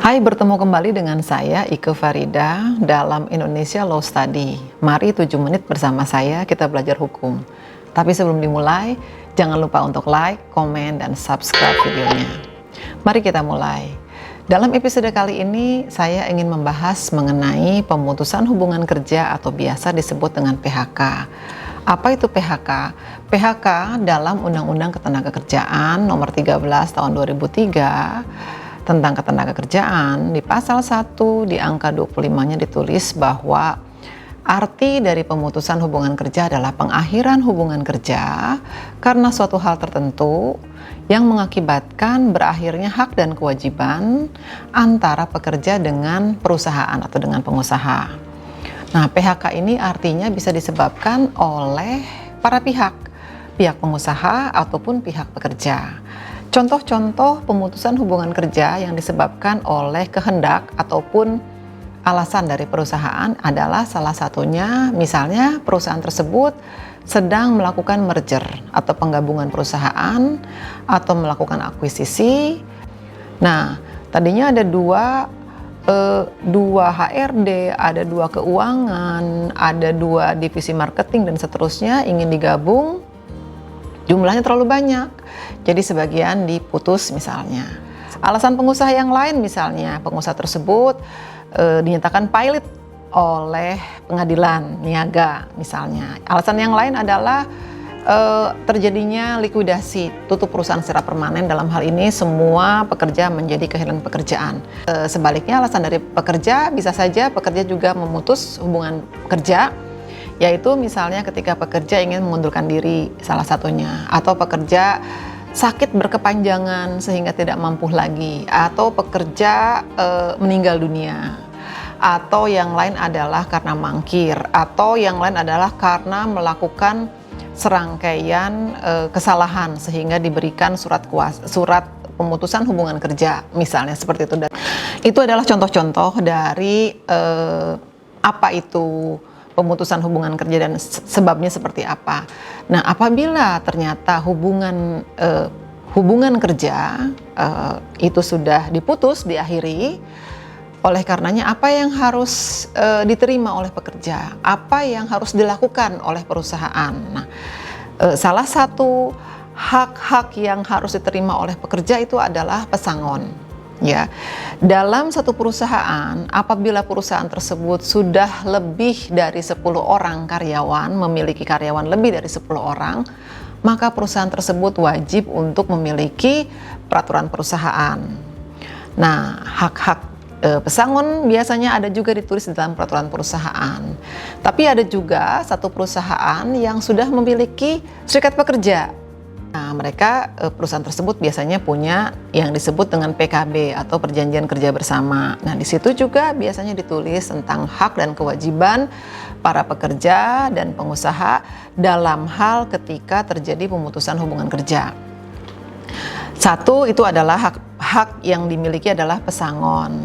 Hai, bertemu kembali dengan saya Ike Farida dalam Indonesia Law Study. Mari 7 menit bersama saya kita belajar hukum. Tapi sebelum dimulai, jangan lupa untuk like, komen, dan subscribe videonya. Mari kita mulai. Dalam episode kali ini, saya ingin membahas mengenai pemutusan hubungan kerja atau biasa disebut dengan PHK. Apa itu PHK? PHK dalam Undang-Undang Ketenagakerjaan Nomor 13 Tahun 2003 tentang ketenagakerjaan, di pasal 1 di angka 25-nya ditulis bahwa arti dari pemutusan hubungan kerja adalah pengakhiran hubungan kerja karena suatu hal tertentu yang mengakibatkan berakhirnya hak dan kewajiban antara pekerja dengan perusahaan atau dengan pengusaha. Nah, PHK ini artinya bisa disebabkan oleh para pihak pengusaha ataupun pihak pekerja. Contoh-contoh pemutusan hubungan kerja yang disebabkan oleh kehendak ataupun alasan dari perusahaan adalah salah satunya misalnya perusahaan tersebut sedang melakukan merger atau penggabungan perusahaan atau melakukan akuisisi. Nah, tadinya ada dua HRD, ada dua keuangan, ada dua divisi marketing dan seterusnya ingin digabung. Jumlahnya terlalu banyak, jadi sebagian diputus misalnya. Alasan pengusaha yang lain misalnya, pengusaha tersebut dinyatakan pilot oleh pengadilan niaga misalnya. Alasan yang lain adalah terjadinya likuidasi, tutup perusahaan secara permanen. Dalam hal ini semua pekerja menjadi kehilangan pekerjaan. Sebaliknya alasan dari pekerja, bisa saja pekerja juga memutus hubungan kerja, yaitu misalnya ketika pekerja ingin mengundurkan diri salah satunya, atau pekerja sakit berkepanjangan sehingga tidak mampu lagi, atau pekerja meninggal dunia, atau yang lain adalah karena mangkir, atau yang lain adalah karena melakukan serangkaian kesalahan sehingga diberikan surat pemutusan hubungan kerja misalnya seperti itu. Dan itu adalah contoh-contoh dari apa itu pemutusan hubungan kerja dan sebabnya seperti apa. Nah, apabila ternyata hubungan kerja itu sudah diputus, diakhiri, oleh karenanya apa yang harus diterima oleh pekerja, apa yang harus dilakukan oleh perusahaan. Nah, salah satu hak-hak yang harus diterima oleh pekerja itu adalah pesangon. Ya, dalam satu perusahaan, apabila perusahaan tersebut sudah lebih dari 10 orang karyawan, memiliki karyawan lebih dari 10 orang, maka perusahaan tersebut wajib untuk memiliki peraturan perusahaan. Nah, hak-hak pesangon biasanya ada juga ditulis di dalam peraturan perusahaan. Tapi ada juga satu perusahaan yang sudah memiliki serikat pekerja. Nah, mereka perusahaan tersebut biasanya punya yang disebut dengan PKB atau perjanjian kerja bersama. Nah, di situ juga biasanya ditulis tentang hak dan kewajiban para pekerja dan pengusaha dalam hal ketika terjadi pemutusan hubungan kerja. Satu, itu adalah hak yang dimiliki adalah pesangon.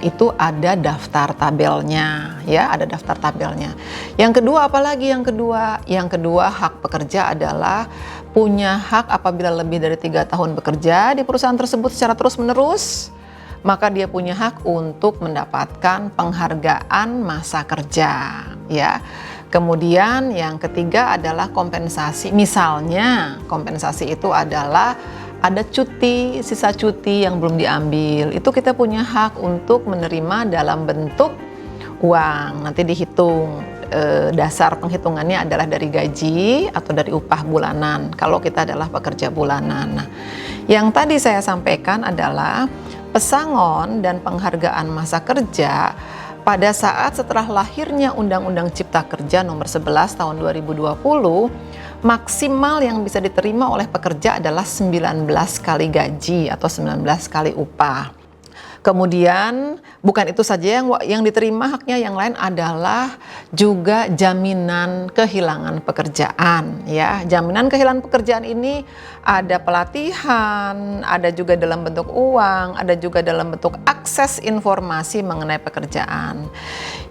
Itu ada daftar tabelnya, ya, ada daftar tabelnya. Yang kedua, apalagi yang kedua? Yang kedua, hak pekerja adalah punya hak apabila lebih dari 3 tahun bekerja di perusahaan tersebut secara terus-menerus, maka dia punya hak untuk mendapatkan penghargaan masa kerja, ya. Kemudian yang ketiga adalah kompensasi. Misalnya, kompensasi itu adalah ada cuti, sisa cuti yang belum diambil, itu kita punya hak untuk menerima dalam bentuk uang. Nanti dihitung, dasar penghitungannya adalah dari gaji atau dari upah bulanan kalau kita adalah pekerja bulanan. Nah, yang tadi saya sampaikan adalah pesangon dan penghargaan masa kerja pada saat setelah lahirnya Undang-Undang Cipta Kerja Nomor 11 Tahun 2020, maksimal yang bisa diterima oleh pekerja adalah 19 kali gaji atau 19 kali upah. Kemudian bukan itu saja yang diterima haknya, yang lain adalah juga jaminan kehilangan pekerjaan, ya. Jaminan kehilangan pekerjaan ini ada pelatihan, ada juga dalam bentuk uang, ada juga dalam bentuk akses informasi mengenai pekerjaan.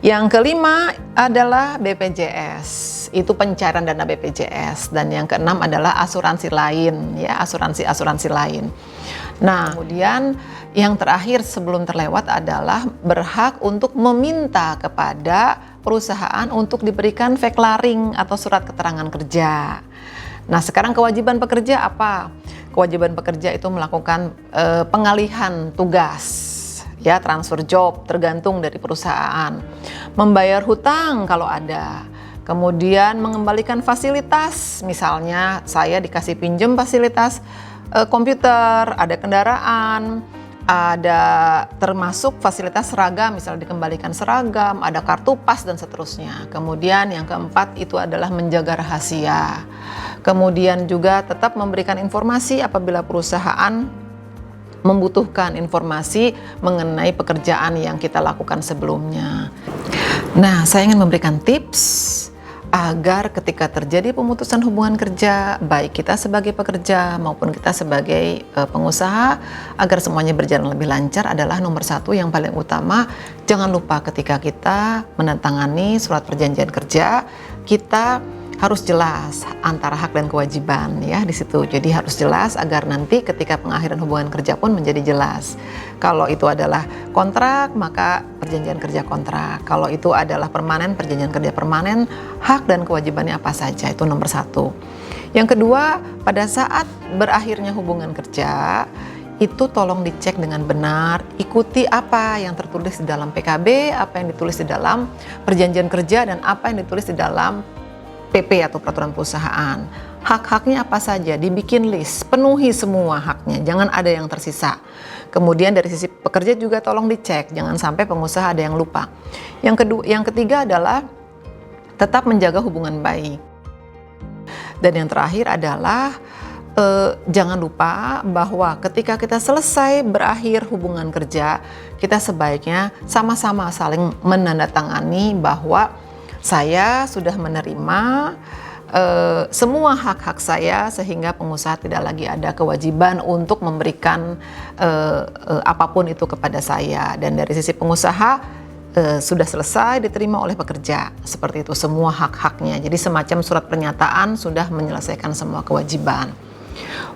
Yang kelima adalah BPJS. Itu pencairan dana BPJS, dan yang keenam adalah asuransi lain, ya, asuransi lain. Nah, kemudian yang terakhir sebelum terlewat adalah berhak untuk meminta kepada perusahaan untuk diberikan vekelaring atau surat keterangan kerja. Nah, sekarang kewajiban pekerja apa? Kewajiban pekerja itu melakukan pengalihan tugas, ya, transfer job tergantung dari perusahaan. Membayar hutang kalau ada. Kemudian mengembalikan fasilitas, misalnya saya dikasih pinjam fasilitas komputer, ada kendaraan, ada termasuk fasilitas seragam, misalnya dikembalikan seragam, ada kartu pas dan seterusnya. Kemudian yang keempat itu adalah menjaga rahasia. Kemudian juga tetap memberikan informasi apabila perusahaan membutuhkan informasi mengenai pekerjaan yang kita lakukan sebelumnya. Nah, saya ingin memberikan tips agar ketika terjadi pemutusan hubungan kerja, baik kita sebagai pekerja maupun kita sebagai pengusaha, agar semuanya berjalan lebih lancar adalah nomor satu yang paling utama, jangan lupa ketika kita menandatangani surat perjanjian kerja, kita harus jelas antara hak dan kewajiban, ya, di situ. Jadi harus jelas agar nanti ketika pengakhiran hubungan kerja pun menjadi jelas. Kalau itu adalah kontrak, maka perjanjian kerja kontrak. Kalau itu adalah permanen, perjanjian kerja permanen, hak dan kewajibannya apa saja, itu nomor satu. Yang kedua, pada saat berakhirnya hubungan kerja, itu tolong dicek dengan benar, ikuti apa yang tertulis di dalam PKB, apa yang ditulis di dalam perjanjian kerja, dan apa yang ditulis di dalam PP atau peraturan perusahaan. Hak-haknya apa saja, dibikin list, penuhi semua haknya, jangan ada yang tersisa. Kemudian dari sisi pekerja juga tolong dicek, jangan sampai pengusaha ada yang lupa. Yang ketiga adalah tetap menjaga hubungan baik. Dan yang terakhir adalah jangan lupa bahwa ketika kita selesai berakhir hubungan kerja, kita sebaiknya sama-sama saling menandatangani bahwa saya sudah menerima semua hak-hak saya, sehingga pengusaha tidak lagi ada kewajiban untuk memberikan apapun itu kepada saya. Dan dari sisi pengusaha sudah selesai diterima oleh pekerja, seperti itu semua hak-haknya. Jadi semacam surat pernyataan sudah menyelesaikan semua kewajiban.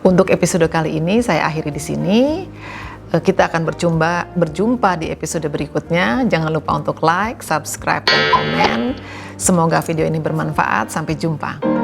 Untuk episode kali ini saya akhiri di sini. Kita akan berjumpa di episode berikutnya. Jangan lupa untuk like, subscribe, dan komen. Semoga video ini bermanfaat. Sampai jumpa.